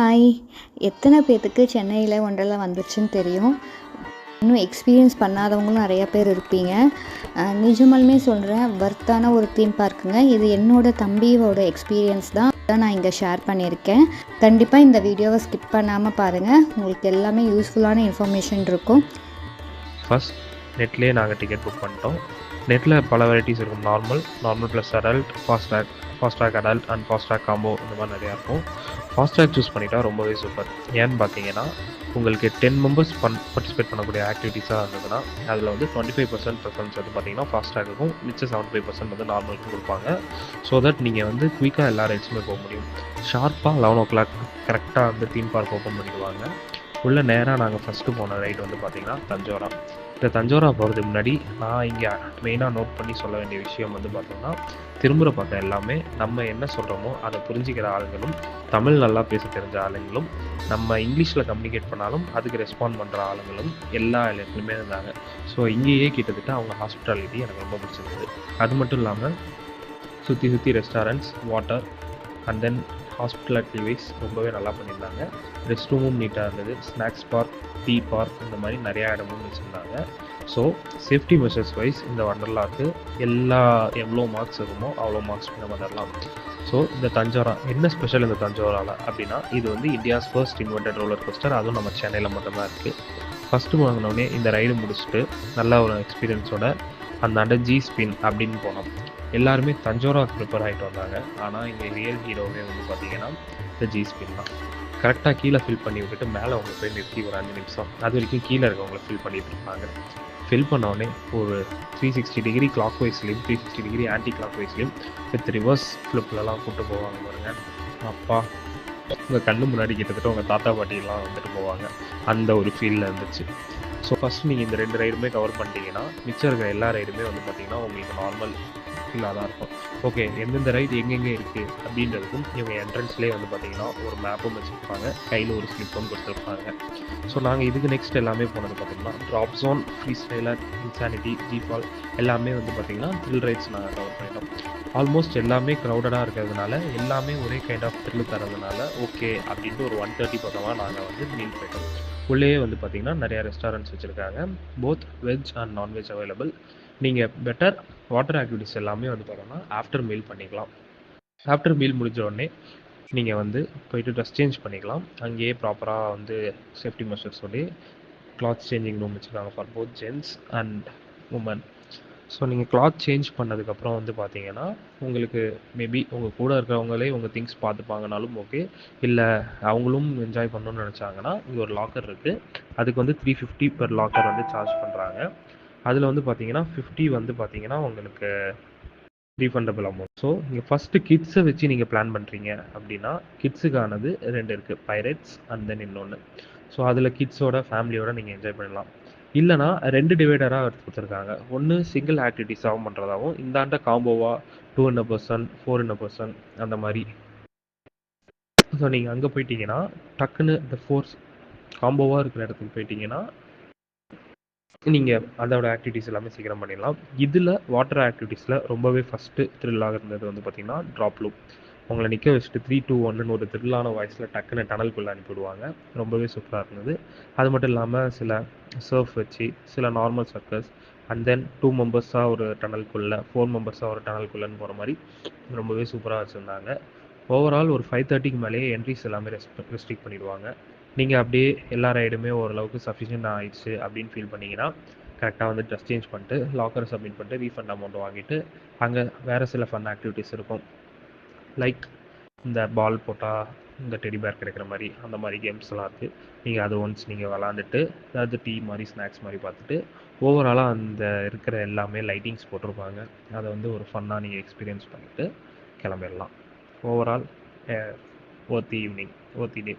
Hi! எத்தனை பேத்துக்கு சென்னையில் ஒண்டர்லா வந்துருச்சுன்னு தெரியும். இன்னும் எக்ஸ்பீரியன்ஸ் பண்ணாதவங்களும் நிறைய பேர் இருப்பீங்க. நிஜமாலுமே சொல்கிறேன், வர்த்தான ஒரு தீம் பார்க்குங்க. இது என்னோட தம்பியோட எக்ஸ்பீரியன்ஸ் தான் நான் இங்கே ஷேர் பண்ணியிருக்கேன். கண்டிப்பாக இந்த வீடியோவை ஸ்கிப் பண்ணாமல் பாருங்கள். உங்களுக்கு எல்லாமே யூஸ்ஃபுல்லான இன்ஃபர்மேஷன் இருக்கும். ஃபர்ஸ்ட் நெட்லேயே நாங்கள் டிக்கெட் புக் பண்ணிட்டோம். நெட்டில் பல வெரைட்டிஸ் இருக்கும். Normal plus adult, Fastrack adult and Fastrack combo இந்த மாதிரி நிறையா இருக்கும். ஃபாஸ்ட்ராக் சூஸ் பண்ணிட்டா ரொம்பவே சூப்பர். ஏன்னு பார்த்தீங்கன்னா உங்களுக்கு 10 மெம்பர்ஸ் பார்ட்டிசிபேட் பண்ணக்கூடிய ஆக்டிவிட்டீஸாக இருந்ததுன்னா அதில் வந்து 25% ப்ரிஃபரன்ஸ் வந்து பார்த்தீங்கன்னா ஃபாஸ்ட்ராக்குக்கும், மிச்சம் 75% வந்து நார்மலுக்கும் கொடுப்பாங்க. ஸோ தட் நீங்கள் வந்து குயிக்காக எல்லா ரைட்ஸுமே போக முடியும். ஷார்ப்பாக 11 o'clock கரெக்டாக வந்து தீம் பார்க் ஓப்பன் பண்ணிடுவாங்க. உள்ள நேராக நாங்கள் ஃபஸ்ட்டு போன ரைடு வந்து பார்த்திங்கன்னா தஞ்சோரா. இந்த தஞ்சோரா போகிறதுக்கு முன்னாடி நான் இங்கே மெயினாக நோட் பண்ணி சொல்ல வேண்டிய விஷயம் வந்து பார்த்தோம்னா, திரும்புகிற பக்கம் எல்லாமே நம்ம என்ன சொல்கிறோமோ அதை புரிஞ்சிக்கிற ஆளுங்களும், தமிழ் நல்லா பேச தெரிஞ்ச ஆளுங்களும், நம்ம இங்கிலீஷில் கம்யூனிகேட் பண்ணாலும் அதுக்கு ரெஸ்பாண்ட் பண்ணுற ஆளுங்களும் எல்லா இடத்துலையுமே இருந்தாங்க. ஸோ இங்கேயே கிட்டத்தட்ட அவங்க ஹாஸ்பிட்டாலிட்டி எனக்கு ரொம்ப பிடிச்சிருந்தது. அது மட்டும் இல்லாமல் சுற்றி restaurants, water and then hospitality wise ரொம்பவே நல்லா பண்ணியிருந்தாங்க. ரெஸ்ட் ரூமும் நீட்டாக இருந்தது. ஸ்நாக்ஸ் பார்க், டீ பார்க் இந்த மாதிரி நிறையா இடமும் வச்சுருந்தாங்க. ஸோ சேஃப்டி மெஷர்ஸ் வைஸ் இந்த வண்டர்லாவுக்கு எவ்வளோ மார்க்ஸ் இருக்குமோ அவ்வளோ மார்க்ஸ் நம்ம தரலாம். ஸோ இந்த தஞ்சோரா என்ன ஸ்பெஷல் இந்த தஞ்சோராவில் அப்படின்னா, இது வந்து India's first invented roller coaster. அதுவும் நம்ம சென்னையில் மட்டும்தான் இருக்குது. ஃபஸ்ட்டு வாங்கினோடனே இந்த ரைடு முடிச்சுட்டு நல்ல ஒரு எக்ஸ்பீரியன்ஸோட அந்த ஜி ஸ்பின் அப்படின்னு போனோம். எல்லாருமே தஞ்சோராவுக்கு ப்ரிப்பேர் ஆகிட்டு வந்தாங்க. ஆனால் இங்கே ரியல் ஹீரோவே வந்து பார்த்தீங்கன்னா இந்த ஜி ஸ்பின் தான். கரெக்டாக கீழே ஃபில் பண்ணி விட்டுட்டு மேலே அவங்க போய் நிறுத்தி ஒரு 5 நிமிஷம் அது வரைக்கும் கீழே இருக்கவங்களை ஃபில் பண்ணிட்டு இருப்பாங்க. ஃபில் பண்ணோடனே ஒரு 360 டிகிரி கிளாக் வைஸ்லேயும் 360 டிகிரி ஆன்டி கிளாக் வைஸ்லேயும் வித் ரிவர்ஸ் ஃப்ளிப்லலாம் கூப்பிட்டு போவாங்க பாருங்க. அப்பா, உங்கள் கண்ணு முன்னாடி கிட்டத்தட்ட உங்கள் தாத்தா பாட்டியெல்லாம் வந்துட்டு போவாங்க. அந்த ஒரு ஃபீலில் இருந்துச்சு. ஸோ ஃபஸ்ட்டு நீங்கள் இந்த 2 ரைடுமே கவர் பண்ணிட்டீங்கன்னா மிச்சம் இருக்கிற எல்லா ரைடுமே வந்து பார்த்தீங்கன்னா உங்களுக்கு நார்மல் ஃபீலாக தான் இருக்கும். ஓகே, எந்தெந்த ரைடு எங்கெங்கே இருக்குது அப்படின்றதுக்கும் இவங்க என்ட்ரன்ஸ்லேயே வந்து பார்த்தீங்கன்னா ஒரு மேப்பும் வச்சுருப்பாங்க, கையில் ஒரு ஸ்லிப்பும் கொடுத்துருப்பாங்க. ஸோ நாங்கள் இதுக்கு நெக்ஸ்ட் எல்லாமே போனது பார்த்திங்கன்னா drop zone, free styler, insanity, ஜிஃபால் எல்லாமே வந்து பார்த்திங்கன்னா த்ரில் ரைட்ஸ் நாங்கள் கவர் பண்ணிட்டோம். ஆல்மோஸ்ட் எல்லாமே க்ரௌடடாக இருக்கிறதுனால எல்லாமே ஒரே கைண்ட் ஆஃப் த்ரில்லு தரதுனால ஓகே அப்படின்ட்டு ஒரு 1:30 பக்கமாக நாங்கள் வந்து மீல் போயிட்டோம். உள்ளேயே வந்து பார்த்திங்கன்னா நிறையா ரெஸ்டாரண்ட்ஸ் வச்சுருக்காங்க. Both veg and non veg available. நீங்கள் பெட்டர் வாட்டர் ஆக்டிவிட்டிஸ் எல்லாமே வந்து பார்த்தோம்னா ஆஃப்டர் மீல் பண்ணிக்கலாம். ஆஃப்டர் மீல் முடிஞ்ச உடனே நீங்கள் வந்து போயிட்டு ட்ரெஸ் சேஞ்ச் பண்ணிக்கலாம். அங்கேயே ப்ராப்பராக வந்து சேஃப்டி மெஷர்ஸ் சொல்லி கிளாத் சேஞ்சிங் ரூம் வச்சுருக்காங்க for both gents and women. So நீங்கள் கிளாத் சேஞ்ச் பண்ணதுக்கப்புறம் வந்து பார்த்தீங்கன்னா உங்களுக்கு மேபி உங்கள் கூட இருக்கிறவங்களே உங்கள் திங்ஸ் பார்த்துப்பாங்கனாலும் ஓகே, இல்லை அவங்களும் என்ஜாய் பண்ணணும்னு நினச்சாங்கன்னா இங்கே ஒரு லாக்கர் இருக்குது. அதுக்கு வந்து 350 பெர் லாக்கர் வந்து சார்ஜ் பண்ணுறாங்க. அதில் வந்து பார்த்தீங்கன்னா 50 வந்து பார்த்தீங்கன்னா உங்களுக்கு ரீஃபண்டபிள் அமௌண்ட். ஸோ நீங்கள் ஃபஸ்ட்டு கிட்ஸை வச்சு நீங்கள் பிளான் பண்ணுறீங்க அப்படின்னா கிட்ஸுக்கானது 2 இருக்குது, பைரேட்ஸ் அண்ட் தென் இன்னொன்று. ஸோ அதில் கிட்ஸோட ஃபேமிலியோட நீங்கள் என்ஜாய் பண்ணலாம். இல்லைனா 2 டிவைடராக எடுத்து கொடுத்துருக்காங்க. ஒன்று சிங்கிள் ஆக்டிவிட்டிஸாகவும் பண்ணுறதாகவும், இந்தாண்ட காம்போவாக 2 in a person, 4 in a person அந்த மாதிரி. ஸோ நீங்கள் அங்கே போயிட்டீங்கன்னா டக்குன்னு இந்த 4 காம்போவாக இருக்கிற இடத்துக்கு போயிட்டீங்கன்னா நீங்கள் அதோட ஆக்டிவிட்டிஸ் எல்லாமே சீக்கிரம் பண்ணிடலாம். இதில் வாட்டர் ஆக்டிவிட்டீஸில் ரொம்பவே ஃபஸ்ட்டு த்ரில்லாக இருந்தது வந்து பார்த்திங்கன்னா ட்ராப் லூப். உங்களை நிற்க வச்சுட்டு 3, 2, 1ன்னு ஒரு த்ரில்லான வாய்ஸில் டக்குன்னு டனல்குள்ளே அனுப்பிவிடுவாங்க. ரொம்பவே சூப்பராக இருந்தது. அது மட்டும் இல்லாமல் சில சர்ஃப் வச்சு, சில நார்மல் சர்க்கஸ் அண்ட் தென் 2 மெம்பர்ஸாக ஒரு டனல்குள்ளே, 4 மெம்பர்ஸாக ஒரு டனல்குள்ளேன்னு போகிற மாதிரி ரொம்பவே சூப்பராக வச்சுருந்தாங்க. ஓவரால் ஒரு 5:30க்கு மேலேயே என்ட்ரிஸ் எல்லாமே ரெஸ்ட்ரிக்ட் பண்ணிடுவாங்க. நீங்கள் அப்படியே எல்லா ரைடுமே ஓரளவுக்கு சஃபிஷியன்ட் ஆகிடுச்சு அப்படின்னு ஃபீல் பண்ணிங்கன்னா கரெக்டாக வந்து ட்ரெஸ் சேஞ்ச் பண்ணிட்டு லாக்கரை சப்மிட் பண்ணிட்டு ரீஃபண்ட் அமௌண்ட் வாங்கிட்டு அங்கே வேறு சில ஃபன் ஆக்டிவிட்டீஸ் இருக்கும். லைக் இந்த பால் போட்டால் இந்த டெடி பேர் கிடைக்கிற மாதிரி அந்த மாதிரி கேம்ஸ்லாம் இருக்குது. நீங்கள் அது ஒன்ஸ் நீங்கள் விளாண்டுட்டு அதாவது டீ மாதிரி ஸ்நாக்ஸ் மாதிரி பார்த்துட்டு ஓவராலாக அந்த இருக்கிற எல்லாமே லைட்டிங்ஸ் போட்டிருப்பாங்க. அதை வந்து ஒரு ஃபன்னாக நீங்கள் எக்ஸ்பீரியன்ஸ் பண்ணிவிட்டு கிளம்பிடலாம். ஓவரால் ஓத்தி ஈவினிங், ஓத்தி டே.